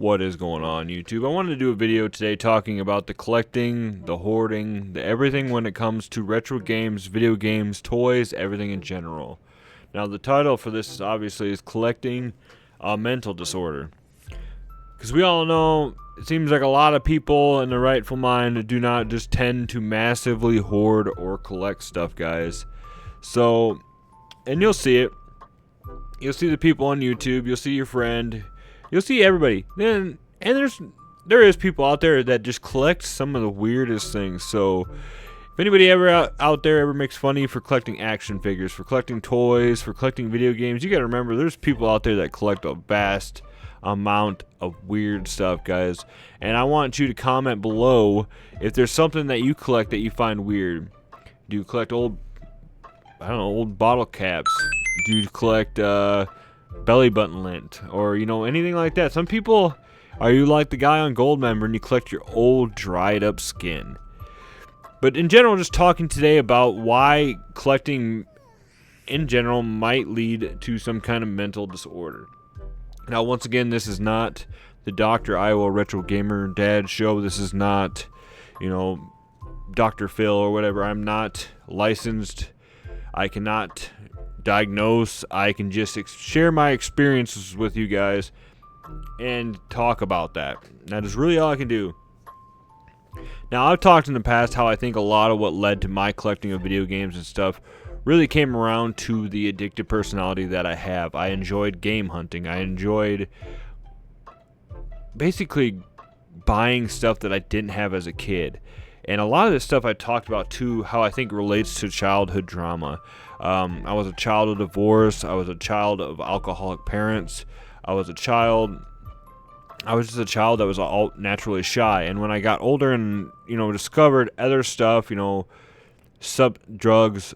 What is going on, YouTube? I wanted to do a video today talking about the collecting, the hoarding, the everything when it comes to retro games, video games, toys, everything in general. Now, the title for this obviously is Collecting a Mental Disorder. Because we all know, it seems like a lot of people in their rightful mind do not just tend to massively hoard or collect stuff, guys. So, and you'll see it. You'll see the people on YouTube, you'll see your friend, you'll see everybody. And there is people out there that just collect some of the weirdest things. So if anybody ever out there ever makes fun of you for collecting action figures, for collecting toys, for collecting video games, you gotta remember there's people out there that collect a vast amount of weird stuff, guys. And I want you to comment below if there's something that you collect that you find weird. Do you collect old bottle caps? Do you collect belly button lint, or anything like that? Some people, are you like the guy on Goldmember and you collect your old dried up skin? But in general, just talking today about why collecting in general might lead to some kind of mental disorder. Now, once again, this is not the Dr. Iowa Retro Gamer Dad show. This is not, Dr. Phil or whatever. I'm not licensed. I cannot diagnose. I can just share my experiences with you guys and talk about that. That is really all I can do. Now, I've talked in the past how I think a lot of what led to my collecting of video games and stuff really came around to the addictive personality that I have. I enjoyed game hunting. I enjoyed basically buying stuff that I didn't have as a kid. And a lot of this stuff I talked about too, how I think relates to childhood drama. I was a child of divorce. I was a child of alcoholic parents. I was just a child that was all naturally shy. And when I got older and, discovered other stuff, drugs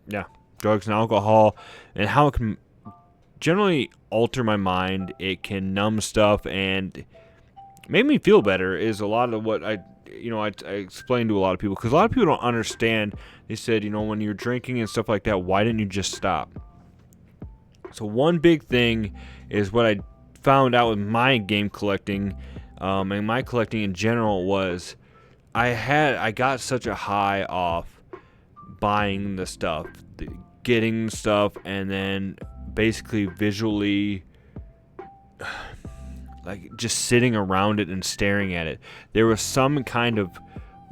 and alcohol, and how it can generally alter my mind, it can numb stuff and make me feel better, is a lot of what I explained to a lot of people, because a lot of people don't understand. They said, when you're drinking and stuff like that, why didn't you just stop? So one big thing is what I found out with my game collecting, and my collecting in general, was I got such a high off buying the stuff, getting stuff, and then basically visually just sitting around it and staring at it. There was some kind of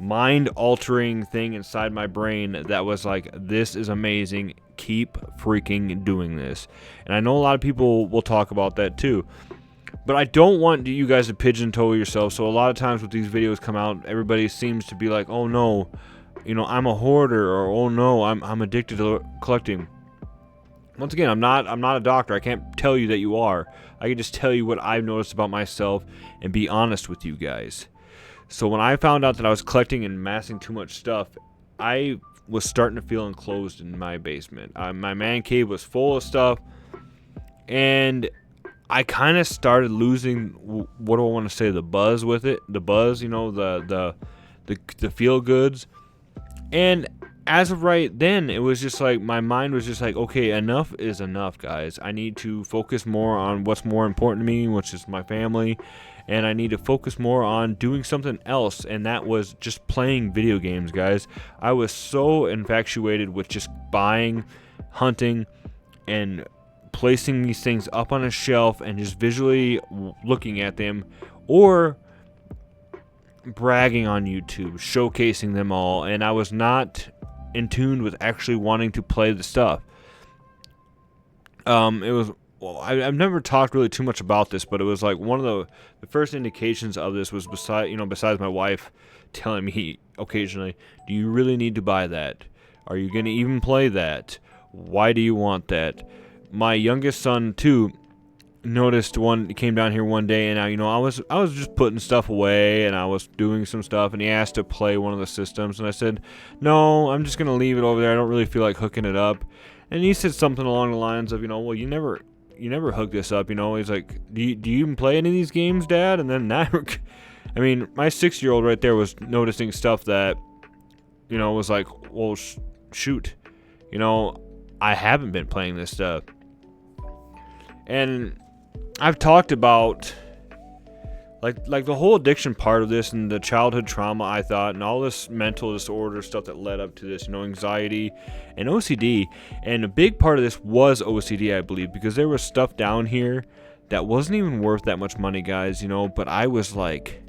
mind-altering thing inside my brain that was like, this is amazing, keep freaking doing this. And I know a lot of people will talk about that too, but I don't want you guys to pigeonhole yourself. So a lot of times when these videos come out, everybody seems to be like, oh no, I'm a hoarder, or oh no, I'm addicted to collecting. Once again, I'm not a doctor. I can't tell you that you are. I can just tell you what I've noticed about myself and be honest with you guys. So when I found out that I was collecting and amassing too much stuff, I was starting to feel enclosed in my basement. My man cave was full of stuff, and I kind of started losing, what do I want to say, the buzz with it. The buzz, the feel goods. And as of right then, it was just like, my mind was just like, okay, enough is enough, guys. I need to focus more on what's more important to me, which is my family, and I need to focus more on doing something else, and that was just playing video games, guys. I was so infatuated with just buying, hunting, and placing these things up on a shelf and just visually looking at them, or bragging on YouTube, showcasing them all, and I was not in tune with actually wanting to play the stuff. I've never talked really too much about this, but it was like one of the first indications of this was besides my wife telling me occasionally, do you really need to buy that? Are you going to even play that? Why do you want that? My youngest son too noticed came down here one day, and I was just putting stuff away, and I was doing some stuff, and he asked to play one of the systems, and I said, no, I'm just gonna leave it over there. I don't really feel like hooking it up. And he said something along the lines of, well, you never hook this up, He's like, do you even play any of these games, Dad? And then that, I mean, my 6-year-old right there was noticing stuff that, was like, well, shoot, I haven't been playing this stuff. And I've talked about like the whole addiction part of this and the childhood trauma, I thought, and all this mental disorder stuff that led up to this, anxiety and OCD. And a big part of this was OCD, I believe, because there was stuff down here that wasn't even worth that much money, guys, but I was like,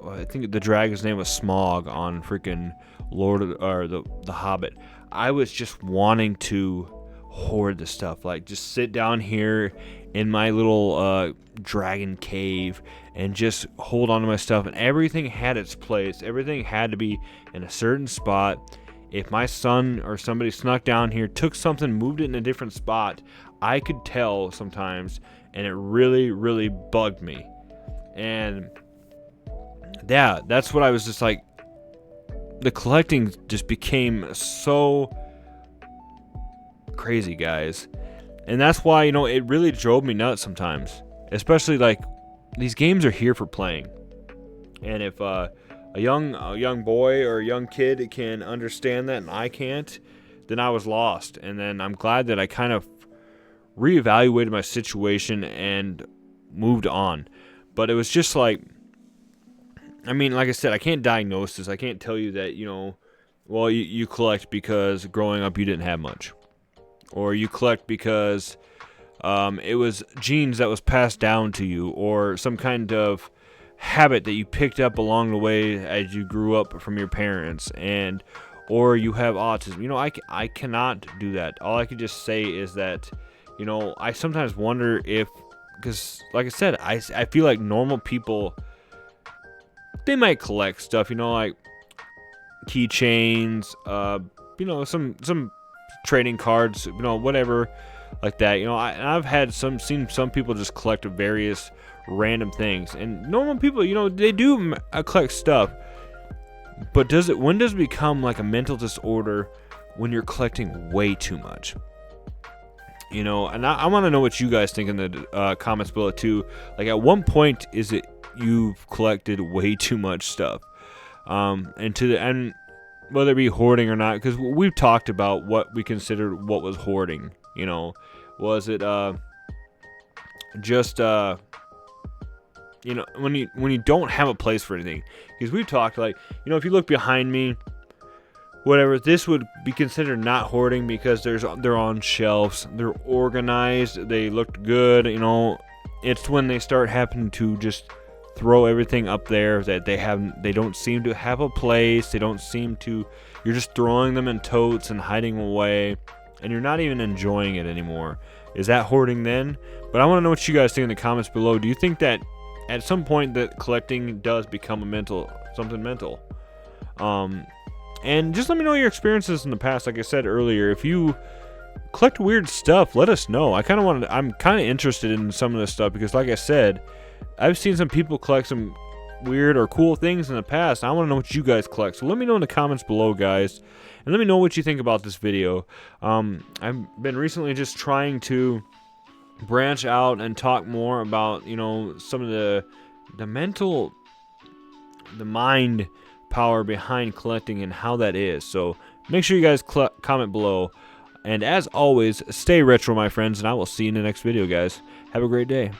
I think the dragon's name was Smog on freaking the Hobbit. I was just wanting to hoard the stuff, like just sit down here in my little dragon cave and just hold on to my stuff, and everything had its place. Everything had to be in a certain spot. If my son or somebody snuck down here, took something, moved it in a different spot, I could tell sometimes, and it really, really bugged me. And yeah, that's what I was just like, the collecting just became so crazy, guys. And that's why, it really drove me nuts sometimes. Especially, like, these games are here for playing. And if a young boy or a young kid can understand that and I can't, then I was lost. And then I'm glad that I kind of reevaluated my situation and moved on. But it was just like, like I said, I can't diagnose this. I can't tell you that, you collect because growing up you didn't have much. Or you collect because it was genes that was passed down to you, or some kind of habit that you picked up along the way as you grew up from your parents, or you have autism. I cannot do that. All I could just say is that, I sometimes wonder if, because like I said, I feel like normal people, they might collect stuff, like keychains, some trading cards, whatever like that. I've seen some people just collect various random things, and normal people, they do collect stuff. But when does it become like a mental disorder when you're collecting way too much? And I want to know what you guys think in the comments below too. Like, at one point is it you've collected way too much stuff, and whether it be hoarding or not, because we've talked about what we considered what was hoarding. Was it just when you don't have a place for anything? Because we've talked, like, if you look behind me, whatever, this would be considered not hoarding because they're on shelves, they're organized, they looked good. It's when they start having to just throw everything up there that they don't seem to have a place. You're just throwing them in totes and hiding away, and you're not even enjoying it anymore. Is that hoarding then? But I want to know what you guys think in the comments below. Do you think that at some point that collecting does become something mental? And just let me know your experiences in the past. Like I said earlier, if you collect weird stuff, let us know. I'm kind of interested in some of this stuff because, like I said, I've seen some people collect some weird or cool things in the past. I want to know what you guys collect. So let me know in the comments below, guys. And let me know what you think about this video. I've been recently just trying to branch out and talk more about, some of the mind power behind collecting and how that is. So make sure you guys comment below. And as always, stay retro, my friends, and I will see you in the next video, guys. Have a great day.